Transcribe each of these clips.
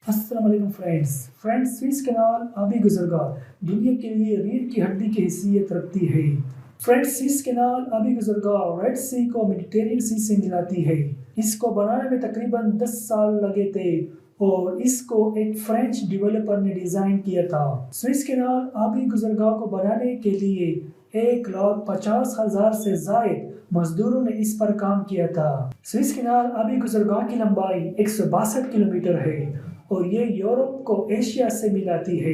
السلام علیکم friends Swiss canal آبی گزرگاہ دنیا کے لیے ریڑھ کی ہڈی کی حیثیت رکھتی ہے۔ فرینڈز سوئس کینال آبی گزرگاہ ریڈ سی کو میڈیٹرینین سی سے ملاتی ہے۔ اس کو بنانے میں تقریباً 10 سال لگے تھے اور اس کو ایک فرینچ ڈیولپر نے ڈیزائن کیا تھا۔ سوئس کینال آبی گزرگاہ کو بنانے کے لیے 1,50,000 سے زائد مزدوروں نے اس پر کام کیا تھا۔ سوئس کینال آبی گزرگاہ کی لمبائی 162 کلومیٹر ہے اور یہ یورپ کو ایشیا سے ملاتی ہے،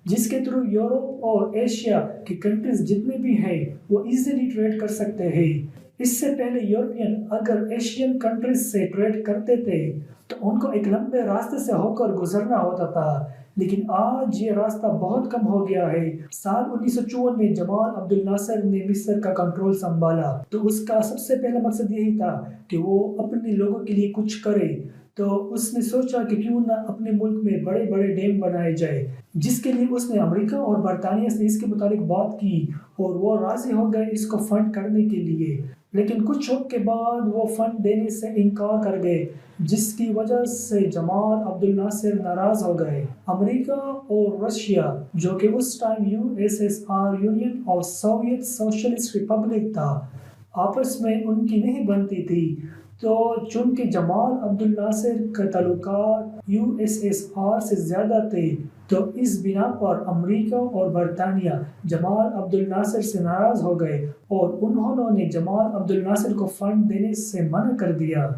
جس کے تھرو یورپ اور ایشیا کی کنٹریز جتنے بھی ہیں وہ ایزیلی ٹریڈ کر سکتے ہیں۔ اس سے پہلے یورپین اگر ایشین کنٹریز سے ٹریڈ کرتے تھے تو ان کو ایک لمبے راستے سے ہو کر گزرنا ہوتا تھا، لیکن آج یہ راستہ بہت کم ہو گیا ہے۔ سال 1954 میں جمال عبد الناصر نے مصر کا کنٹرول سنبھالا تو اس کا سب سے پہلا مقصد یہی تھا کہ وہ اپنے لوگوں کے لیے کچھ کرے۔ تو اس نے سوچا کہ کیوں نہ اپنے ملک میں بڑے بڑے ڈیم بنائے جائے، جس کے لیے اس نے امریکہ اور برطانیہ سے اس کے متعلق بات کی اور وہ راضی ہو گئے اس کو فنڈ کرنے کے لیے، لیکن کچھ وقت کے بعد وہ فنڈ دینے سے انکار کر گئے، جس کی وجہ سے جمال عبد الناصر ناراض ہو گئے۔ امریکہ اور رشیا، جو کہ اس time USSR Union of Soviet Socialist Republic تھا، آپس میں ان کی نہیں بنتی تھی، تو چونکہ جمال عبد الناصر کے تعلقات USSR سے زیادہ تھے تو اس بنا پر امریکہ اور برطانیہ جمال عبد الناصر سے ناراض ہو گئے اور انہوں نے جمال عبد الناصر کو فنڈ دینے سے منع کر دیا۔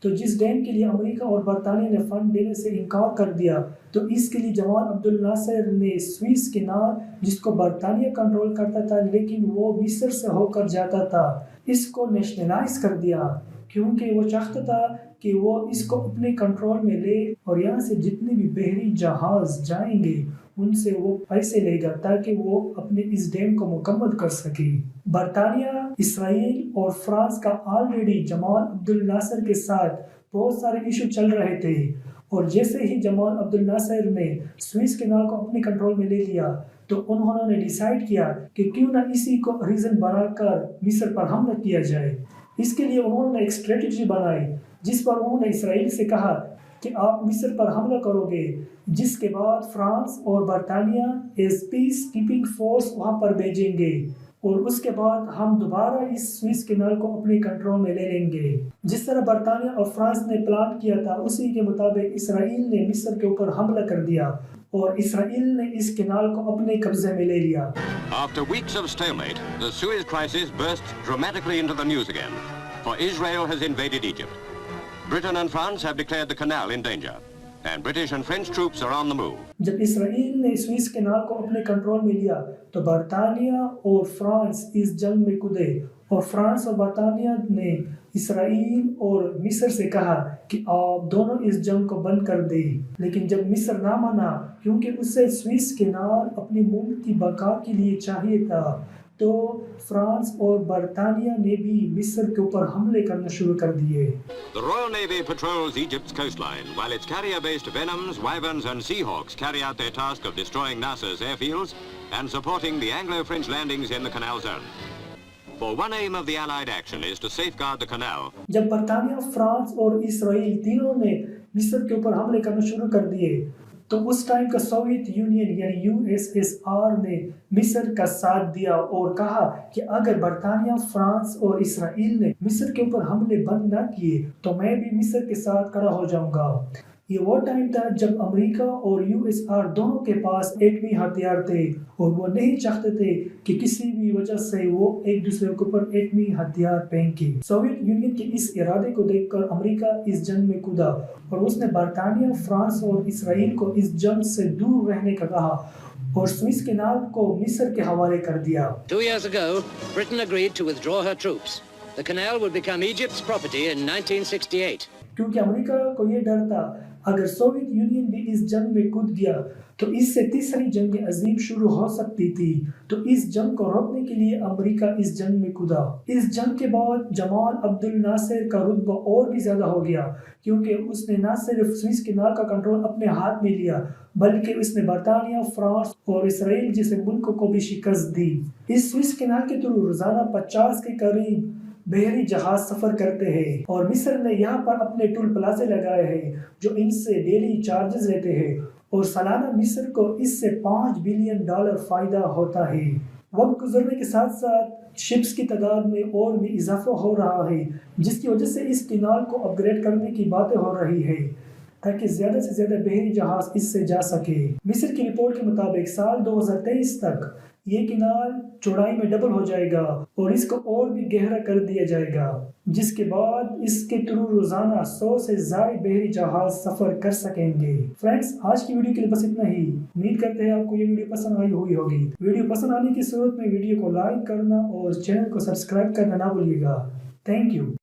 تو جس ڈیم کے لیے امریکہ اور برطانیہ نے فنڈ دینے سے انکار کر دیا تو اس کے لیے جمال عبد الناصر نے سوئس کینال، جس کو برطانیہ کنٹرول کرتا تھا لیکن وہ مصر سے ہو کر جاتا تھا، اس کو نیشنلائز کر دیا، کیونکہ وہ چاہتا تھا کہ وہ اس کو اپنے کنٹرول میں لے اور یہاں سے جتنے بھی بحری جہاز جائیں گے ان سے وہ پیسے لے گا تاکہ وہ اپنے اس ڈیم کو مکمل کر سکے۔ برطانیہ، اسرائیل اور فرانس کا آلریڈی جمال عبد الناصر کے ساتھ بہت سارے ایشو چل رہے تھے، اور جیسے ہی جمال عبد الناصر نے سوئس کینال کو اپنے کنٹرول میں لے لیا تو انہوں نے ڈیسائیڈ کیا کہ کیوں نہ اسی کو ریزن بنا کر مصر پر حملہ کیا جائے۔ اس کے لیے انہوں نے ایک اسٹریٹجی بنائی جس پر انہوں نے اسرائیل سے کہا کہ آپ مصر پر حملہ کرو گے، جس کے بعد فرانس اور برطانیہ ایز پیس کیپنگ فورس وہاں پر بھیجیں گے، اور اس کے بعد ہم دوبارہ اس سوئس کینال کو اپنے کنٹرول میں لے لیں گے۔ جس طرح برطانیہ اور فرانس نے پلان کیا تھا اسی کے مطابق اسرائیل نے مصر کے اوپر حملہ کر دیا اور اسرائیل نے اس کینال کو اپنے قبضے میں لے لیا۔ After weeks of stalemate, the Suez crisis burst dramatically into the news again, for Israel has invaded Egypt. Britain and France have declared the canal in danger, and British and French troops are on the move. جب اسرائیل نے Swiss canal کو اپنے control میں لیا تو برطانیہ اور France اس جنگ میں کودے، اور فرانس اور برطانیہ نے اسرائیل اور مصر سے کہا کہ آپ دونوں اس جنگ کو بند کر دیں، لیکن جب مصر نہ مانا کیونکہ اسے سوئس کینال اپنی ملک کی بقا کے لیے چاہیے تھا، تو فرانس اور برطانیہ نے بھی مصر کے اوپر حملے کرنا شروع کر دیے۔ The Royal Navy patrols Egypt's coastline, while its carrier-based Venoms, Wyverns and Seahawks carry out their task of destroying Nasser's airfields and supporting the Anglo-French landings in the canal zone. For one aim of the Allied action is to safeguard the canal. جب برطانیہ، France اور اسرائیل تینوں نے مصر کے اوپر حملے کرنا شروع کر دیے تو اس ٹائم کا سوویت یونین یعنی USSR نے مصر کا ساتھ دیا اور کہا کہ اگر برطانیہ، فرانس اور اسرائیل نے مصر کے اوپر حملے بند نہ کیے تو میں بھی مصر کے ساتھ کھڑا ہو جاؤں گا۔ یہ وہ ٹائم تھا جب امریکہ اور USSR دونوں کے پاس ایٹمی ہتھیار تھے اور وہ نہیں چاہتے تھے کہ کسی بھی وجہ سے وہ ایک دوسرے کے اوپر ایٹمی ہتھیار پھینکے۔ سوویت یونین کے اس ارادے کو دیکھ کر امریکہ اس جنگ میں کودا اور اس نے برطانیہ، فرانس اور اسرائیل کو اس جنگ سے دور رہنے کا کہا اور سوئس کینال کو مصر کے حوالے کر دیا۔ 2 years ago, Britain agreed to withdraw her troops. The canal would become Egypt's property in 1968. کیونکہ امریکہ کو یہ ڈر تھا اگر سوویت یونین بھی اس جنگ میں کود گیا تو اس سے تیسری جنگ عظیم شروع ہو سکتی تھی، تو اس جنگ کو روکنے کے لیے امریکہ اس جنگ میں کودا۔ اس جنگ کے بعد جمال عبد الناصر کا رتبہ اور بھی زیادہ ہو گیا کیونکہ اس نے نہ صرف سوئس کینال کا کنٹرول اپنے ہاتھ میں لیا بلکہ اس نے برطانیہ، فرانس اور اسرائیل جیسے ملکوں کو بھی شکست دی۔ اس سوئس کینال کے تھرو روزانہ 50 کے قریب بحری جہاز سفر کرتے ہیں اور مصر نے یہاں پر اپنے ٹول پلازے لگائے ہیں جو ان سے ڈیلی چارجز لیتے ہیں اور سالانہ مصر کو اس سے $5 بلین فائدہ ہوتا ہے۔ وقت گزرنے کے ساتھ ساتھ شپس کی تعداد میں اور بھی اضافہ ہو رہا ہے، جس کی وجہ سے اس کینال کو اپ گریڈ کرنے کی باتیں ہو رہی ہے تاکہ زیادہ سے زیادہ بحری جہاز اس سے جا سکے۔ مصر کی رپورٹ کے مطابق سال 2023 تک یہ کینال چوڑائی میں ڈبل ہو جائے گا اور اس کو اور بھی گہرا کر دیا جائے گا، جس کے بعد اس کے تھرو روزانہ 100 سے زائد بحری جہاز سفر کر سکیں گے۔ فرینڈز، آج کی ویڈیو کے لیے بس اتنا ہی۔ امید کرتے ہیں آپ کو یہ ویڈیو پسند آئی ہوگی۔ ویڈیو پسند آنے کی صورت میں ویڈیو کو لائک کرنا اور چینل کو سبسکرائب کرنا نہ بھولیے گا۔ Thank you.